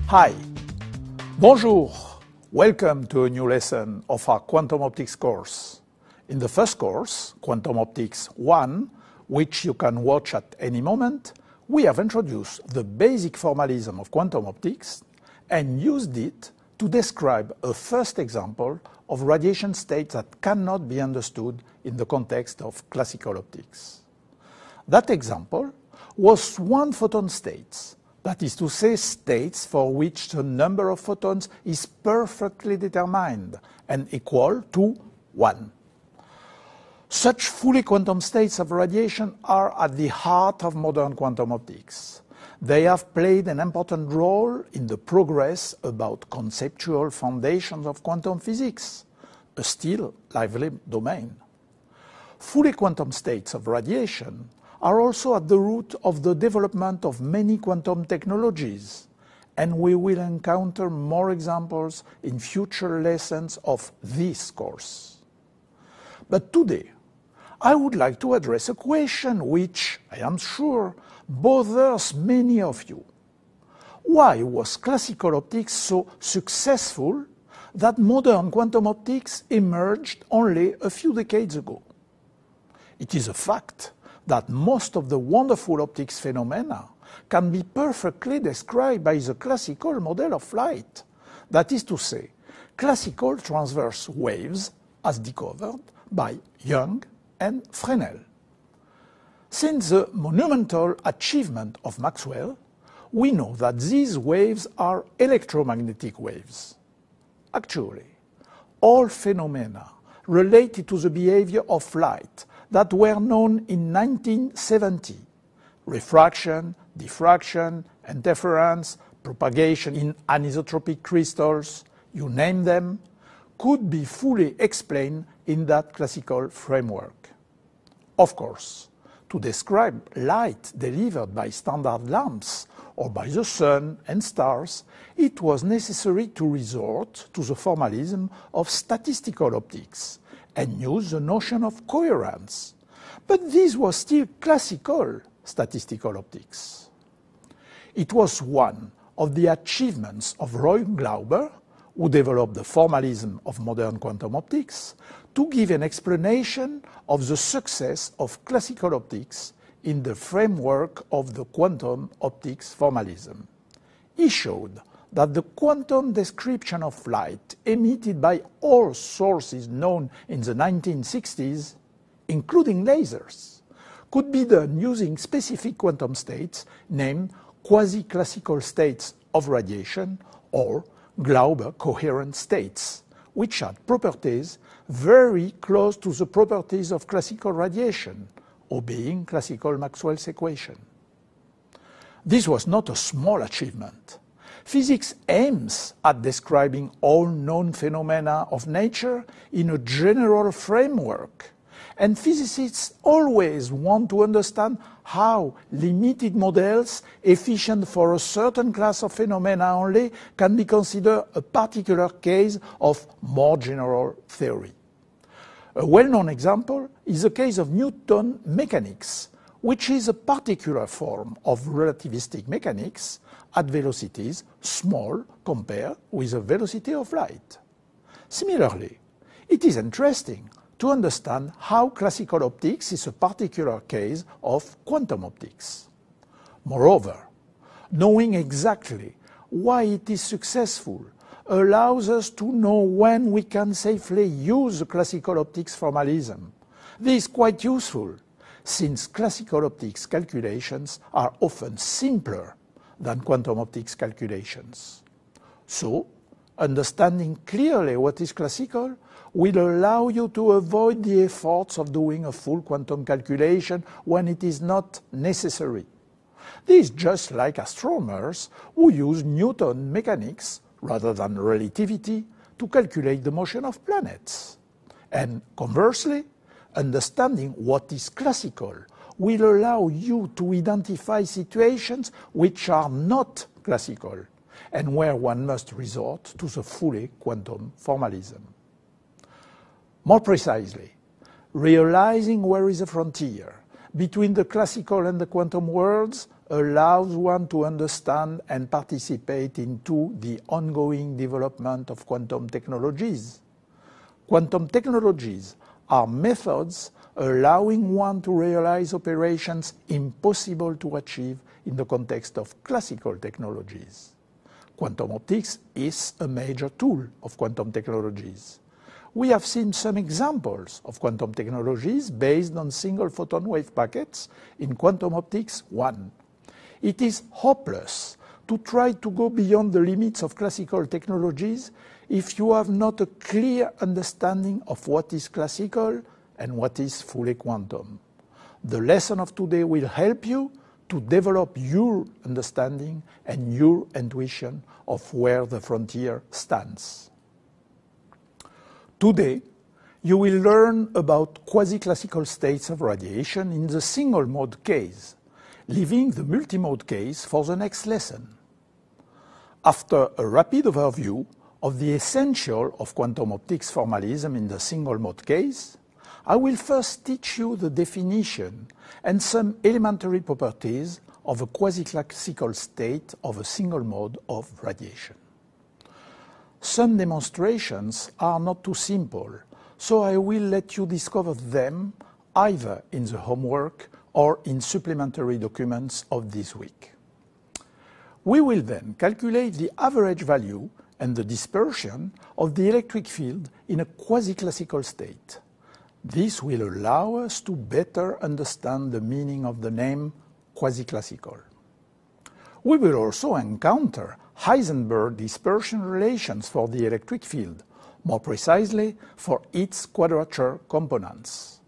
Hi, bonjour, welcome to a new lesson of our Quantum Optics course. In the first course, Quantum Optics 1, which you can watch at any moment, we have introduced the basic formalism of quantum optics and used it to describe a first example of radiation states that cannot be understood in the context of classical optics. That example was one-photon states, that is to say, states for which the number of photons is perfectly determined and equal to 1. Such fully quantum states of radiation are at the heart of modern quantum optics. They have played an important role in the progress about conceptual foundations of quantum physics, a still lively domain. Fully quantum states of radiation are also at the root of the development of many quantum technologies, and we will encounter more examples in future lessons of this course. But today, I would like to address a question which, I am sure, bothers many of you. Why was classical optics so successful that modern quantum optics emerged only a few decades ago? It is a fact that most of the wonderful optics phenomena can be perfectly described by the classical model of light. That is to say, classical transverse waves as discovered by Young and Fresnel. Since the monumental achievement of Maxwell, we know that these waves are electromagnetic waves. Actually, all phenomena related to the behavior of light that were known in 1970, refraction, diffraction, interference, propagation in anisotropic crystals, you name them, could be fully explained in that classical framework. Of course, to describe light delivered by standard lamps or by the sun and stars, it was necessary to resort to the formalism of statistical optics and use the notion of coherence. But this was still classical statistical optics. It was one of the achievements of Roy Glauber, who developed the formalism of modern quantum optics, to give an explanation of the success of classical optics in the framework of the quantum optics formalism. He showed that the quantum description of light emitted by all sources known in the 1960s, including lasers, could be done using specific quantum states named quasi-classical states of radiation or Glauber coherent states, which had properties very close to the properties of classical radiation, obeying classical Maxwell's equation. This was not a small achievement. Physics aims at describing all known phenomena of nature in a general framework, and physicists always want to understand how limited models, efficient for a certain class of phenomena only, can be considered a particular case of more general theory. A well-known example is the case of Newton mechanics, which is a particular form of relativistic mechanics at velocities small compared with the velocity of light. Similarly, it is interesting to understand how classical optics is a particular case of quantum optics. Moreover, knowing exactly why it is successful allows us to know when we can safely use the classical optics formalism. This is quite useful, since classical optics calculations are often simpler than quantum optics calculations. So, understanding clearly what is classical will allow you to avoid the efforts of doing a full quantum calculation when it is not necessary. This is just like astronomers who use Newton mechanics rather than relativity to calculate the motion of planets. And conversely, understanding what is classical will allow you to identify situations which are not classical and where one must resort to the fully quantum formalism. More precisely, realizing where is the frontier between the classical and the quantum worlds allows one to understand and participate into the ongoing development of quantum technologies. Quantum technologies are methods allowing one to realize operations impossible to achieve in the context of classical technologies. Quantum optics is a major tool of quantum technologies. We have seen some examples of quantum technologies based on single photon wave packets in Quantum Optics 1. It is hopeless to try to go beyond the limits of classical technologies if you have not a clear understanding of what is classical and what is fully quantum. The lesson of today will help you to develop your understanding and your intuition of where the frontier stands. Today, you will learn about quasi-classical states of radiation in the single-mode case, leaving the multimode case for the next lesson. After a rapid overview of the essential of quantum optics formalism in the single-mode case, I will first teach you the definition and some elementary properties of a quasi-classical state of a single mode of radiation. Some demonstrations are not too simple, so I will let you discover them either in the homework or in supplementary documents of this week. We will then calculate the average value and the dispersion of the electric field in a quasi-classical state. This will allow us to better understand the meaning of the name quasi-classical. We will also encounter Heisenberg dispersion relations for the electric field, more precisely for its quadrature components.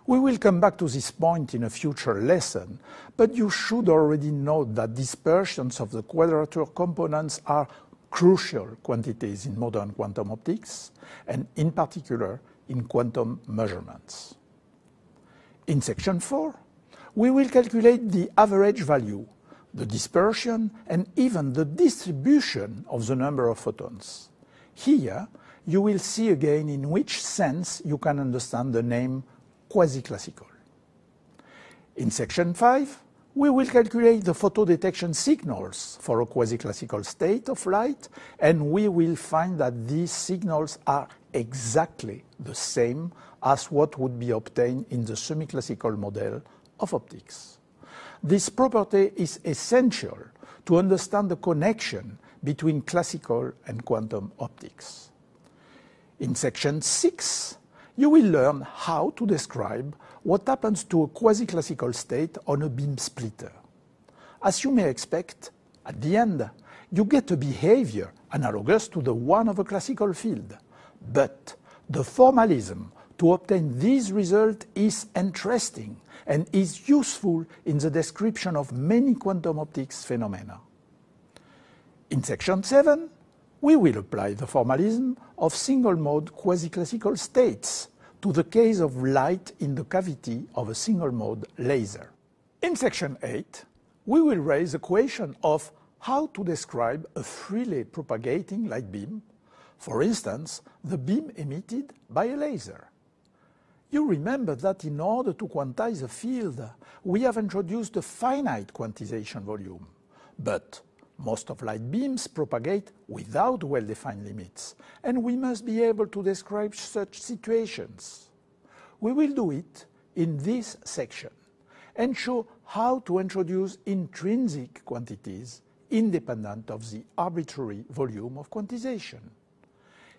We will come back to this point in a future lesson, but you should already know that dispersions of the quadrature components are crucial quantities in modern quantum optics, and in particular in quantum measurements. In section 4, we will calculate the average value, the dispersion, and even the distribution of the number of photons. Here, you will see again in which sense you can understand the name quasi-classical. In section 5, we will calculate the photodetection signals for a quasi-classical state of light, and we will find that these signals are exactly the same as what would be obtained in the semi-classical model of optics. This property is essential to understand the connection between classical and quantum optics. In section 6, you will learn how to describe what happens to a quasi-classical state on a beam splitter. As you may expect, at the end, you get a behavior analogous to the one of a classical field. But the formalism to obtain this result is interesting and is useful in the description of many quantum optics phenomena. In section 7, we will apply the formalism of single-mode quasi-classical states to the case of light in the cavity of a single-mode laser. In section 8, we will raise the question of how to describe a freely propagating light beam, for instance, the beam emitted by a laser. You remember that in order to quantize a field, we have introduced a finite quantization volume. But most of light beams propagate without well-defined limits, and we must be able to describe such situations. We will do it in this section and show how to introduce intrinsic quantities independent of the arbitrary volume of quantization.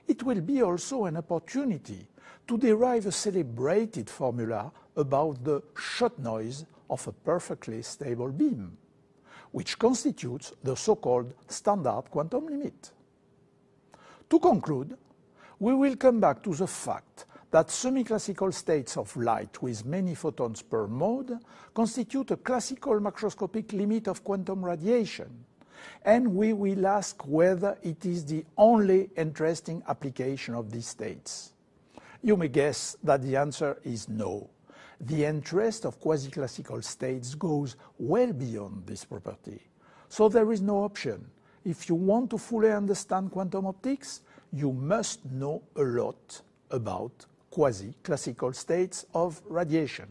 It will be also an opportunity to derive a celebrated formula about the shot noise of a perfectly stable beam, which constitutes the so-called standard quantum limit. To conclude, we will come back to the fact that semi-classical states of light with many photons per mode constitute a classical macroscopic limit of quantum radiation, and we will ask whether it is the only interesting application of these states. You may guess that the answer is no. The interest of quasi-classical states goes well beyond this property. So there is no option. If you want to fully understand quantum optics, you must know a lot about quasi-classical states of radiation.